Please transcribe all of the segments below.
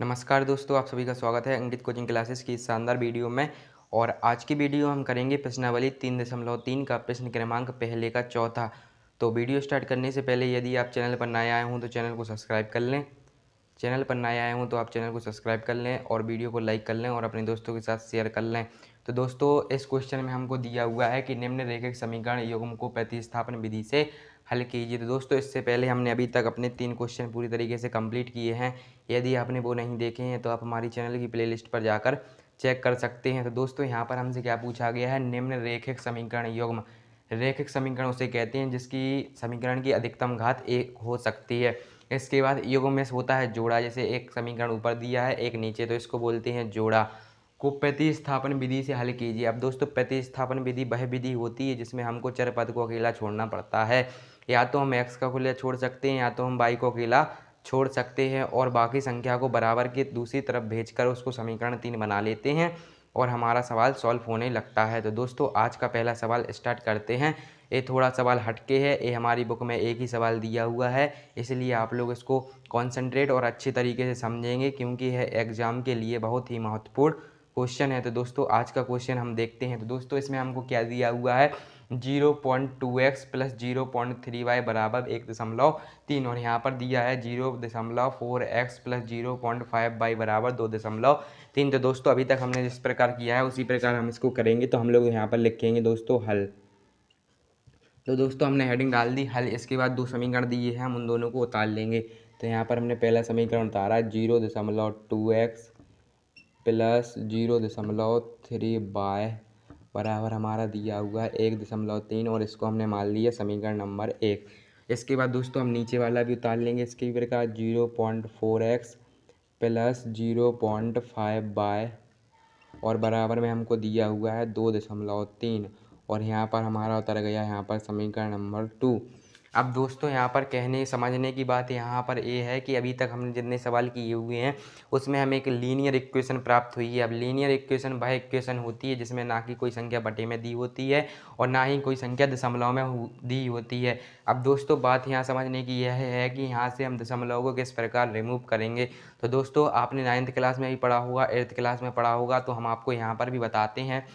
नमस्कार दोस्तों, आप सभी का स्वागत है अंकित कोचिंग क्लासेस की इस शानदार वीडियो में। और आज की वीडियो हम करेंगे प्रश्नावली 3.3 का प्रश्न क्रमांक पहले का चौथा। तो वीडियो स्टार्ट करने से पहले यदि आप चैनल पर नए आए हों तो चैनल को सब्सक्राइब कर लें। चैनल पर नए आए हों तो आप चैनल को सब्सक्राइब कर लें और वीडियो को लाइक कर लें और अपने दोस्तों के साथ शेयर कर लें। तो दोस्तों, इस क्वेश्चन में हमको दिया हुआ है कि निम्नलिखित समीकरण युग्म को प्रतिस्थापन विधि से हल कीजिए। तो दोस्तों, इससे पहले हमने अभी तक अपने 3 क्वेश्चन पूरी तरीके से कंप्लीट किए हैं। यदि आपने वो नहीं देखे हैं तो आप हमारी चैनल की प्लेलिस्ट पर जाकर चेक कर सकते हैं। तो दोस्तों, यहाँ पर हमसे क्या पूछा गया है, निम्नलिखित समीकरण युग्म। रेखिक समीकरण उसे कहते हैं जिसकी समीकरण की अधिकतम घात 1 हो सकती है। इसके बाद युग्म में होता है जोड़ा, जैसे एक समीकरण ऊपर दिया है एक नीचे, तो इसको बोलते हैं जोड़ा। को प्रतिस्थापन विधि से हल कीजिए। अब दोस्तों, प्रतिस्थापन विधि वह विधि होती है जिसमें हमको चर पद को अकेला छोड़ना पड़ता है। या तो हम x का अकेला छोड़ सकते हैं या तो हम y को अकेला छोड़ सकते हैं और बाकी संख्या को बराबर के दूसरी तरफ भेजकर उसको समीकरण 3 बना लेते हैं और हमारा सवाल सॉल्व होने लगता है। तो दोस्तों, आज का पहला सवाल स्टार्ट करते हैं। ये थोड़ा सवाल हटके है, ये हमारी बुक में एक ही सवाल दिया हुआ है, इसलिए आप लोग इसको कॉन्सेंट्रेट और अच्छे तरीके से समझेंगे क्योंकि यह एग्ज़ाम के लिए बहुत ही महत्वपूर्ण क्वेश्चन है। तो दोस्तों, आज का क्वेश्चन हम देखते हैं। तो दोस्तों, इसमें हमको क्या दिया हुआ है, 0.2x प्लस 0.3y बराबर 1.3 और यहाँ पर दिया है 0.4x प्लस 0.5y बराबर 2.3। तो दोस्तों, अभी तक हमने जिस प्रकार किया है उसी प्रकार हम इसको करेंगे। तो हम लोग यहाँ पर लिखेंगे दोस्तों हल। तो दोस्तों, हमने हेडिंग डाल दी हल। इसके बाद 2 समीकरण दिए हैं, हम उन दोनों को उतार लेंगे। तो यहाँ पर हमने पहला समीकरण उतारा है 0.2x प्लस 0.3y बराबर हमारा दिया हुआ है 1.3 और इसको हमने मान लिया समीकरण नंबर 1। इसके बाद दोस्तों, हम नीचे वाला भी उतार लेंगे इसके प्रकार 0.4x प्लस 0.5y और बराबर में हमको दिया हुआ है 2.3 और यहाँ पर हमारा उतर गया यहाँ पर समीकरण नंबर 2। अब दोस्तों, यहाँ पर कहने समझने की बात यहाँ पर ये है कि अभी तक हमने जितने सवाल किए हुए हैं उसमें हमें एक लीनियर इक्वेशन प्राप्त हुई है। अब लीनियर इक्वेशन वह इक्वेशन होती है जिसमें ना कि कोई संख्या बटे में दी होती है और ना ही कोई संख्या दशमलव में दी होती है। अब दोस्तों, बात यहाँ समझने की यह है कि यहाँ से हम दशमलव को किस प्रकार रिमूव करेंगे। तो दोस्तों, आपने 9th क्लास में भी पढ़ा होगा, 8th क्लास में पढ़ा होगा, तो हम आपको यहाँ पर भी बताते हैं।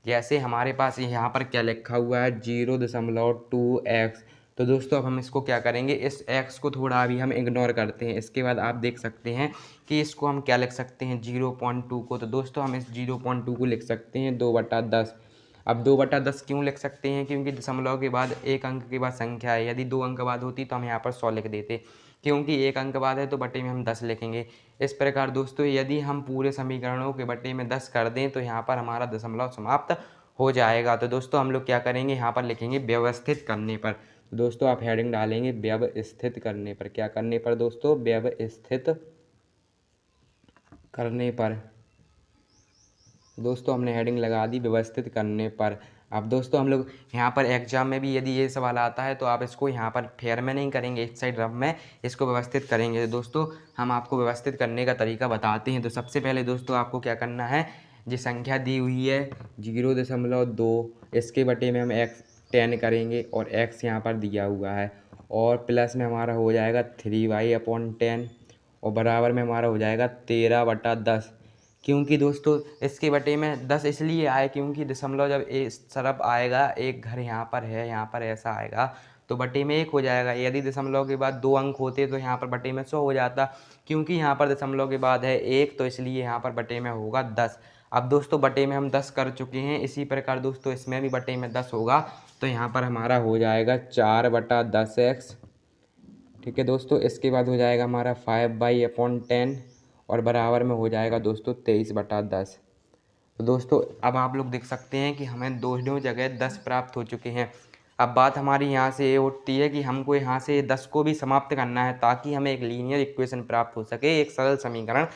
जैसे हमारे पास यहाँ पर क्या लिखा हुआ है 0.2x। तो दोस्तों, अब हम इसको क्या करेंगे, इस x को थोड़ा अभी हम इग्नोर करते हैं। इसके बाद आप देख सकते हैं कि इसको हम क्या लिख सकते हैं 0.2 को। तो दोस्तों, हम इस 0.2 को लिख सकते हैं 2/10। अब 2/10 क्यों लिख सकते हैं, क्योंकि दशमलव के बाद एक अंक के बाद संख्या है। यदि 2 अंक बाद होती तो हम यहाँ पर 100 लिख देते, क्योंकि एक अंक बाद है तो बटे में हम 10 लिखेंगे। इस प्रकार दोस्तों, यदि हम पूरे समीकरणों के बटे में 10 कर दें तो यहाँ पर हमारा दशमलव समाप्त हो जाएगा। तो दोस्तों, हम लोग क्या करेंगे, यहाँ पर लिखेंगे व्यवस्थित करने पर। तो दोस्तों, आप हेडिंग डालेंगे व्यवस्थित करने पर। क्या करने पर दोस्तों, व्यवस्थित करने पर। दोस्तों, हमने हेडिंग लगा दी व्यवस्थित करने पर। अब दोस्तों, हम लोग यहाँ पर एग्जाम में भी यदि ये सवाल आता है तो आप इसको यहाँ पर फेयर में नहीं करेंगे, इस साइड रफ में इसको व्यवस्थित करेंगे। तो दोस्तों, हम आपको व्यवस्थित करने का तरीका बताते हैं। तो सबसे पहले दोस्तों, आपको क्या करना है, जो संख्या दी हुई है 0.2, इसके बटे में हम x 10 करेंगे और x यहाँ पर दिया हुआ है और प्लस में हमारा हो जाएगा 3y/10 और बराबर में हमारा हो जाएगा 13/10। क्योंकि दोस्तों, इसके बटे में 10 इसलिए आए क्योंकि दशमलव जब इस तरफ आएगा, एक घर यहाँ पर है, यहाँ पर ऐसा आएगा तो बटे में 1 हो जाएगा। यदि दशमलव के बाद 2 अंक होते तो यहाँ पर बटे में 100 हो जाता, क्योंकि यहाँ पर दशमलव के बाद है 1 तो इसलिए यहाँ पर बटे में होगा 10। अब दोस्तों, बटे में हम 10 कर चुके हैं, इसी प्रकार दोस्तों इसमें भी बटे में 10 होगा तो यहाँ पर हमारा हो जाएगा 4/10x। ठीक है दोस्तों, इसके बाद हो जाएगा हमारा 5y/10 और बराबर में हो जाएगा दोस्तों 23/10। तो दोस्तों, अब आप लोग देख सकते हैं कि हमें दोनों जगह 10 प्राप्त हो चुके हैं। अब बात हमारी यहाँ से ये उठती है कि हमको यहाँ से 10 को भी समाप्त करना है ताकि हमें एक लीनियर इक्वेशन प्राप्त हो सके, एक सरल समीकरण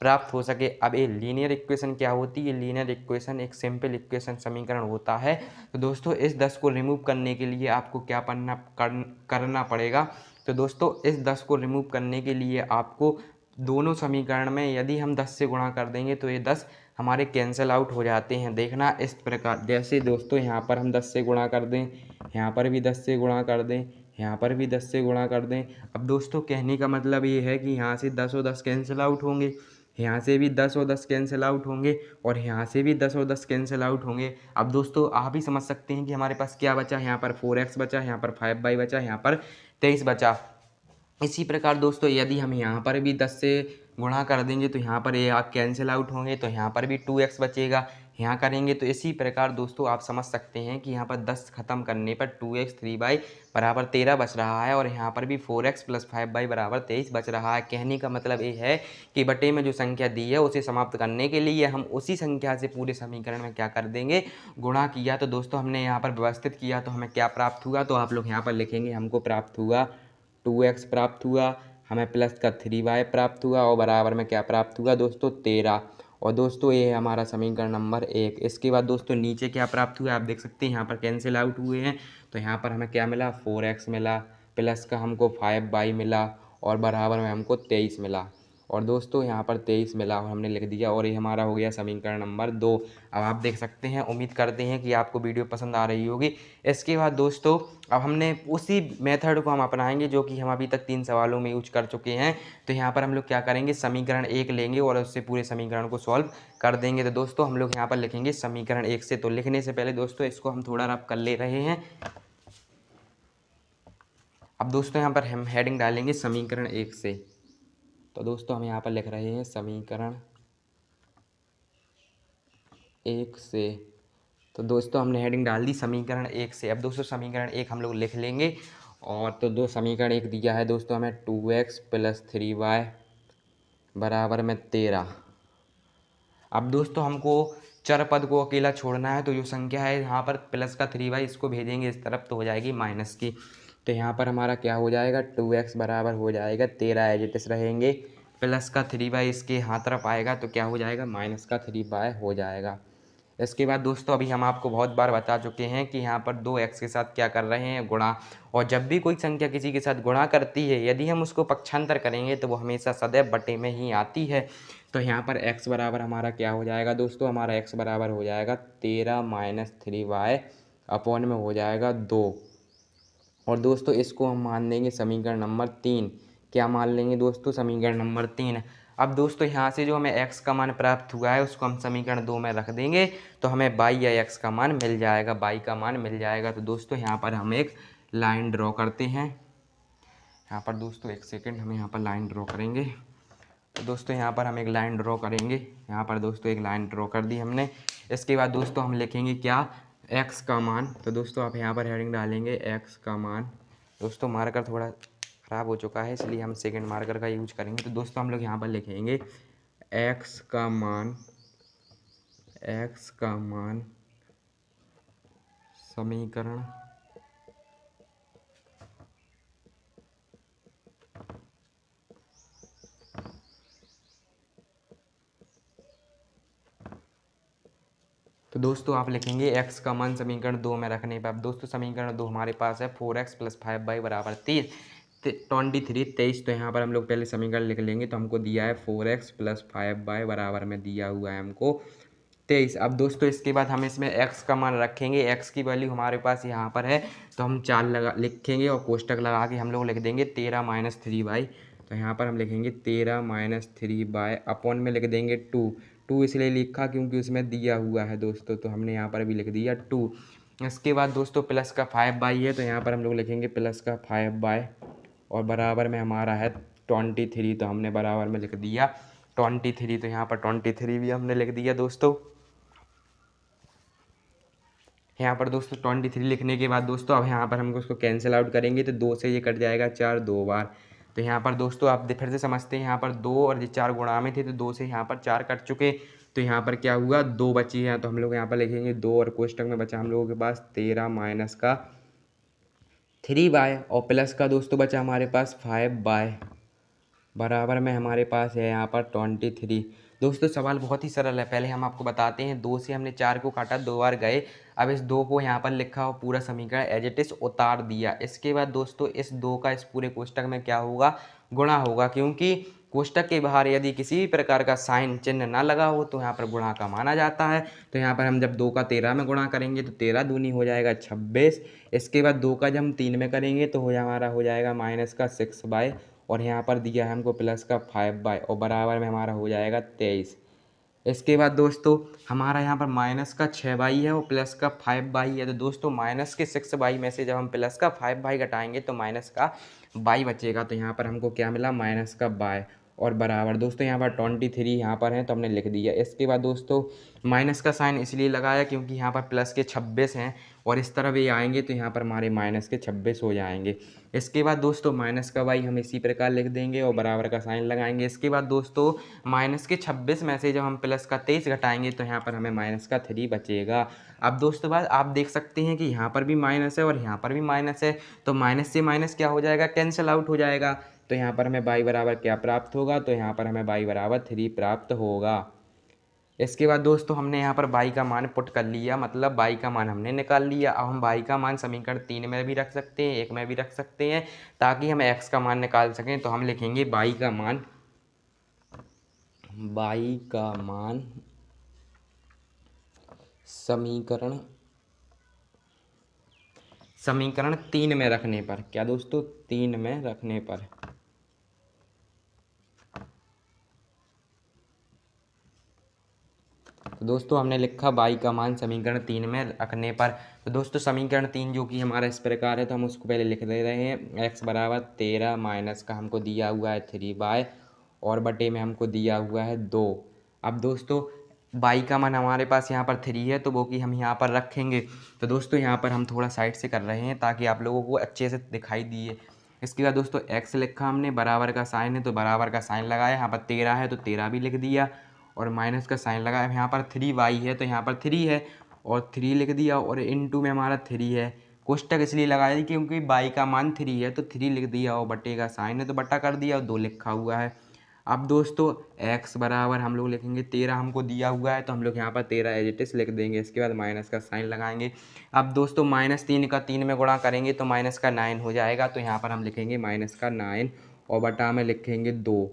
प्राप्त हो सके। अब ये लीनियर इक्वेशन क्या होती है, लीनियर इक्वेशन एक सिंपल इक्वेशन समीकरण होता है। तो दोस्तों, इस 10 को रिमूव करने के लिए आपको क्या करना पड़ेगा। तो दोस्तों, इस 10 को रिमूव करने के लिए आपको दोनों समीकरण में यदि हम 10 से गुणा कर देंगे तो ये 10 हमारे कैंसिल आउट हो जाते हैं। देखना इस प्रकार, जैसे दोस्तों यहाँ पर हम 10 से गुणा कर दें, यहाँ पर भी 10 से गुणा कर दें, यहाँ पर भी 10 से गुणा कर दें। अब दोस्तों, कहने का मतलब ये है कि यहाँ से 10 और 10 कैंसिल आउट होंगे, यहाँ से भी 10 और 10 कैंसिल आउट होंगे और यहाँ से भी 10 और 10 कैंसिल आउट होंगे। अब दोस्तों आप ही समझ सकते हैं कि हमारे पास क्या बचा, यहाँ पर 4x बचा, यहाँ पर 5y बचा, यहाँ पर 23 बचा। इसी प्रकार दोस्तों यदि हम यहाँ पर भी 10 से गुणा कर देंगे तो यहाँ पर ये कैंसिल आउट होंगे, तो यहाँ पर भी 2x बचेगा, यहाँ करेंगे तो इसी प्रकार दोस्तों आप समझ सकते हैं कि यहाँ पर 10 खत्म करने पर 2x 3y बराबर 13 बच रहा है और यहाँ पर भी 4x प्लस 5y बराबर 23 बच रहा है। कहने का मतलब ये है कि बटे में जो संख्या दी है उसे समाप्त करने के लिए हम उसी संख्या से पूरे समीकरण में क्या कर देंगे, गुणा किया। तो दोस्तों हमने यहाँ पर व्यवस्थित किया तो हमें क्या प्राप्त हुआ, तो आप लोग यहाँ पर लिखेंगे हमको प्राप्त हुआ 2x प्राप्त हुआ, हमें प्लस का 3y प्राप्त हुआ और बराबर में क्या प्राप्त हुआ दोस्तों 13। और दोस्तों ये है हमारा समीकरण नंबर 1। इसके बाद दोस्तों नीचे क्या प्राप्त हुआ आप देख सकते हैं, यहाँ पर कैंसिल आउट हुए हैं तो यहाँ पर हमें क्या मिला 4x मिला, प्लस का हमको 5y मिला और बराबर में हमको 23 मिला। और दोस्तों यहाँ पर 23 मिला और हमने लिख दिया और ये हमारा हो गया समीकरण नंबर 2। अब आप देख सकते हैं, उम्मीद करते हैं कि आपको वीडियो पसंद आ रही होगी। इसके बाद दोस्तों अब हमने उसी मेथड को हम अपनाएंगे जो कि हम अभी तक 3 सवालों में यूज कर चुके हैं। तो यहाँ पर हम लोग क्या करेंगे, समीकरण 1 लेंगे और उससे पूरे समीकरण को सॉल्व कर देंगे। तो दोस्तों हम लोग यहाँ पर लिखेंगे समीकरण 1 से। तो लिखने से पहले दोस्तों इसको हम थोड़ा रफ कर ले रहे हैं। अब दोस्तों यहाँ पर हम हेडिंग डालेंगे समीकरण 1 से। तो दोस्तों हम यहाँ पर लिख रहे हैं समीकरण 1 से। तो दोस्तों हमने हेडिंग डाल दी समीकरण 1 से। अब दोस्तों समीकरण 1 हम लोग लिख लेंगे और तो दो समीकरण 1 दिया है दोस्तों हमें 2x प्लस 3y बराबर में 13। अब दोस्तों हमको चर पद को अकेला छोड़ना है, तो जो संख्या है यहाँ पर प्लस का 3y इसको भेजेंगे इस तरफ तो हो जाएगी माइनस की। तो यहाँ पर हमारा क्या हो जाएगा 2x बराबर हो जाएगा 13 एज इट इज रहेंगे, प्लस का 3y इसके यहाँ तरफ आएगा तो क्या हो जाएगा माइनस का 3y हो जाएगा। इसके बाद दोस्तों अभी हम आपको बहुत बार बता चुके हैं कि यहाँ पर 2x के साथ क्या कर रहे हैं गुणा, और जब भी कोई संख्या किसी के साथ गुणा करती है यदि हम उसको पक्षांतर करेंगे तो वो हमेशा सदैव बटे में ही आती है। तो यहाँ पर x बराबर हमारा क्या हो जाएगा दोस्तों, हमारा x बराबर हो जाएगा 13 माइनस 3y अपॉन में हो जाएगा 2। और दोस्तों इसको हम मान देंगे समीकरण नंबर 3। क्या मान लेंगे दोस्तों, समीकरण नंबर 3। अब दोस्तों यहाँ से जो हमें x का मान प्राप्त हुआ है उसको हम समीकरण 2 में रख देंगे तो हमें y या x का मान मिल जाएगा, y का मान मिल जाएगा। तो दोस्तों यहाँ पर हम एक लाइन ड्रॉ करते हैं। यहाँ पर दोस्तों एक सेकेंड, हमें यहाँ पर लाइन ड्रॉ करेंगे। तो दोस्तों यहाँ पर हम एक लाइन ड्रॉ करेंगे। यहाँ पर दोस्तों एक लाइन ड्रॉ कर दी हमने। इसके बाद दोस्तों हम लिखेंगे क्या, x का मान। तो दोस्तों आप यहाँ पर हेडिंग डालेंगे x का मान। दोस्तों मार्कर थोड़ा ख़राब हो चुका है इसलिए हम सेकंड मार्कर का यूज करेंगे। तो दोस्तों हम लोग यहाँ पर लिखेंगे x का मान, x का मान समीकरण तो दोस्तों आप लिखेंगे x का मान समीकरण 2 में रखने पर। अब दोस्तों समीकरण 2 हमारे पास है 4x प्लस 5y बराबर 23। तो यहाँ पर हम लोग पहले समीकरण लिख लेंगे। तो हमको दिया है 4x प्लस 5y बराबर में दिया हुआ है हमको 23। अब दोस्तों इसके बाद हम इसमें x का मान रखेंगे। x की वैल्यू हमारे पास यहाँ पर है तो हम 4 लिखेंगे और कोष्टक लगा के हम लोग लिख देंगे 13 माइनस 3y। तो यहाँ पर हम लिखेंगे 13 माइनस 3y अपॉन में लिख देंगे 2 इसलिए लिखा क्योंकि उसमें दिया हुआ है दोस्तों, तो हमने यहाँ पर भी लिख दिया 2। इसके बाद दोस्तों प्लस का 5y है तो यहाँ पर हम लोग लिखेंगे प्लस का 5y और बराबर में हमारा है 23। तो हमने बराबर में लिख दिया 23। तो यहाँ पर 23 भी हमने लिख दिया दोस्तों। यहाँ पर दोस्तों 23 लिखने के बाद दोस्तों अब यहाँ पर हम उसको कैंसिल आउट करेंगे तो 2 से ये कट जाएगा 4 2 बार। तो यहाँ पर दोस्तों आप फिर से समझते हैं, यहाँ पर 2 और ये 4 गुणा में थे तो 2 से यहाँ पर 4 कट चुके। तो यहाँ पर क्या हुआ 2 बची हैं तो हम लोग यहाँ पर लिखेंगे 2 और कोष्टक में बचा हम लोगों के पास 13 माइनस का 3y और प्लस का दोस्तों बचा हमारे पास 5y बराबर में हमारे पास है यहाँ पर 23। दोस्तों सवाल बहुत ही सरल है। पहले हम आपको बताते हैं 2 से हमने 4 को काटा 2 बार गए। अब इस 2 को यहाँ पर लिखा और पूरा समीकरण एज इट इज उतार दिया। इसके बाद दोस्तों इस 2 का इस पूरे कोष्टक में क्या होगा, गुणा होगा, क्योंकि कोष्टक के बाहर यदि किसी भी प्रकार का साइन चिन्ह ना लगा हो तो यहाँ पर गुणा का माना जाता है। तो यहाँ पर हम जब 2 का 13 में गुणा करेंगे तो 13 दूनी हो जाएगा 26। इसके बाद 2 का जब हम 3 में करेंगे तो हमारा हो जाएगा माइनस का 6y और यहाँ पर दिया है हमको प्लस का 5y और बराबर में हमारा हो जाएगा 23। इसके बाद दोस्तों हमारा यहाँ पर माइनस का 6y है और प्लस का 5y है। तो दोस्तों माइनस के 6y में से जब हम प्लस का 5y घटाएंगे तो माइनस का y बचेगा। तो यहाँ पर हमको क्या मिला, माइनस का y और बराबर दोस्तों यहाँ पर 23 यहाँ पर है तो हमने लिख दिया। इसके बाद दोस्तों माइनस का साइन इसलिए लगाया क्योंकि यहाँ पर प्लस के 26 हैं और इस तरफ ये आएंगे तो यहाँ पर हमारे माइनस के 26 हो जाएंगे। इसके बाद दोस्तों माइनस का y हम इसी प्रकार लिख देंगे और बराबर का साइन लगाएंगे। इसके बाद दोस्तों माइनस के 26 में से जब हम प्लस का 23 घटाएंगे तो यहाँ पर हमें माइनस का 3 बचेगा। अब दोस्तों बाद आप देख सकते हैं कि यहाँ पर भी माइनस है और यहाँ पर भी माइनस है, तो माइनस से माइनस क्या हो जाएगा, कैंसिल आउट हो जाएगा। तो यहाँ पर हमें y बराबर क्या प्राप्त होगा, तो यहाँ पर हमें y बराबर 3 प्राप्त होगा। इसके बाद दोस्तों हमने यहाँ पर y का मान पुट कर लिया, मतलब y का मान हमने निकाल लिया। अब हम y का मान समीकरण 3 में भी रख सकते हैं, 1 में भी रख सकते हैं, ताकि हम x का मान निकाल सकें। तो हम लिखेंगे y का मान समीकरण 3 में रखने पर, क्या दोस्तों, 3 में रखने पर तो दोस्तों हमने लिखा y का मान समीकरण 3 में रखने पर। तो दोस्तों समीकरण 3 जो कि हमारा इस प्रकार है, तो हम उसको पहले लिख दे रहे हैं। x बराबर 13 माइनस का हमको दिया हुआ है 3y और बटे में हमको दिया हुआ है 2। अब दोस्तों y का मान हमारे पास यहाँ पर 3 है तो वो कि हम यहाँ पर रखेंगे। तो दोस्तों यहाँ पर हम थोड़ा साइड से कर रहे हैं ताकि आप लोगों को अच्छे से दिखाई दिए। इसके बाद दोस्तों x लिखा हमने, बराबर का साइन है तो बराबर का साइन लगाया, यहाँ पर 13 है तो 13 भी लिख दिया और माइनस का साइन लगाया। यहाँ पर 3y है तो यहाँ पर 3 है और 3 लिख दिया और इनटू में हमारा 3 है। कोष्टक इसलिए लगाया क्योंकि y का मान 3 है तो 3 लिख दिया और बटे का साइन है तो बटा कर दिया और 2 लिखा हुआ है। अब दोस्तों x बराबर हम लोग लिखेंगे 13 हमको दिया हुआ है तो हम लोग यहाँ पर 13 एज इट इज लिख देंगे। इसके बाद माइनस का साइन लगाएंगे। अब दोस्तों -3 का 3 में गुणा करेंगे तो माइनस का 9 हो जाएगा, तो यहाँ पर हम लिखेंगे माइनस का 9 और बटा में लिखेंगे 2।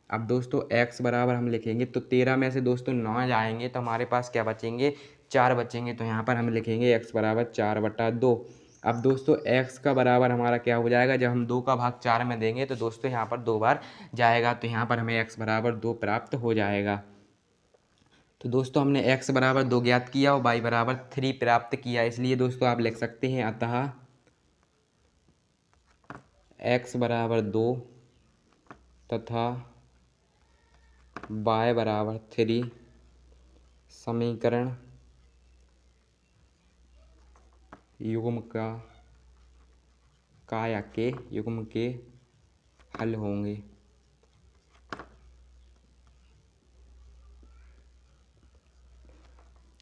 अब दोस्तों x बराबर हम लिखेंगे तो 13 में से दोस्तों 9 जाएंगे तो हमारे पास क्या बचेंगे, 4 बचेंगे। तो यहाँ पर हम लिखेंगे x बराबर 4/2। अब दोस्तों x का बराबर हमारा क्या हो जाएगा, जब हम 2 का भाग 4 में देंगे तो दोस्तों यहाँ पर 2 बार जाएगा, तो यहाँ पर हमें x बराबर 2 प्राप्त हो जाएगा। तो दोस्तों हमने x बराबर 2 ज्ञात किया और y बराबर 3 प्राप्त किया, इसलिए दोस्तों आप लिख सकते हैं अतः x बराबर 2 तथा y बराबर 3 समीकरण युग्म के हल होंगे।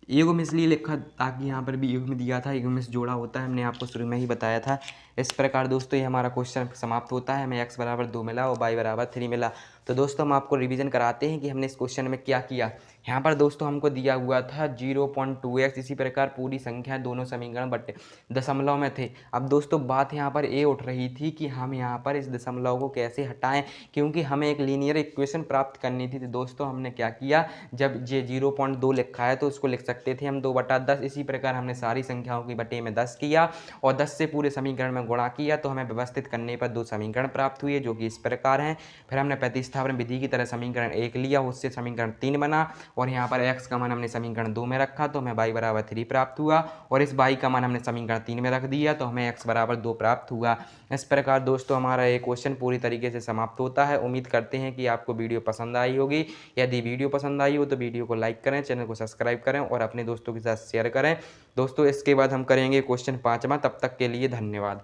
युग्म इसलिए लिखा ताकि यहाँ पर भी युग्म दिया था, युग्म से जोड़ा होता है, हमने आपको शुरू में ही बताया था। इस प्रकार दोस्तों ये हमारा क्वेश्चन समाप्त होता है। हमें x बराबर 2 मिला और y बराबर 3 मिला। तो दोस्तों हम आपको रिवीजन कराते हैं कि हमने इस क्वेश्चन में क्या किया। यहाँ पर दोस्तों हमको दिया हुआ था 0.2x, इसी प्रकार पूरी संख्या दोनों समीकरण बटे दशमलव में थे। अब दोस्तों बात यहाँ पर ये उठ रही थी कि हम यहाँ पर इस दशमलव को कैसे हटाएं, क्योंकि हमें एक लीनियर इक्वेशन प्राप्त करनी थी। तो दोस्तों हमने क्या किया, जब ये 0.2 लिखा है तो उसको लिख सकते थे हम 2/10। इसी प्रकार हमने सारी संख्याओं की बटे में 10 किया और 10 से पूरे समीकरण में गुणा किया, तो हमें व्यवस्थित करने पर 2 समीकरण प्राप्त हुए जो कि इस प्रकार हैं। फिर हमने प्रतिस्थापन विधि की तरह समीकरण 1 लिया, उससे समीकरण 3 बना और यहाँ पर x का मान हमने समीकरण 2 में रखा तो हमें y बराबर 3 प्राप्त हुआ और इस y का मान हमने समीकरण 3 में रख दिया तो हमें x बराबर 2 प्राप्त हुआ। इस प्रकार दोस्तों हमारा ये क्वेश्चन पूरी तरीके से समाप्त होता है। उम्मीद करते हैं कि आपको वीडियो पसंद आई होगी। यदि वीडियो पसंद आई हो तो वीडियो को लाइक करें, चैनल को सब्सक्राइब करें और अपने दोस्तों के साथ शेयर करें। दोस्तों इसके बाद हम करेंगे क्वेश्चन 5वां। तब तक के लिए धन्यवाद।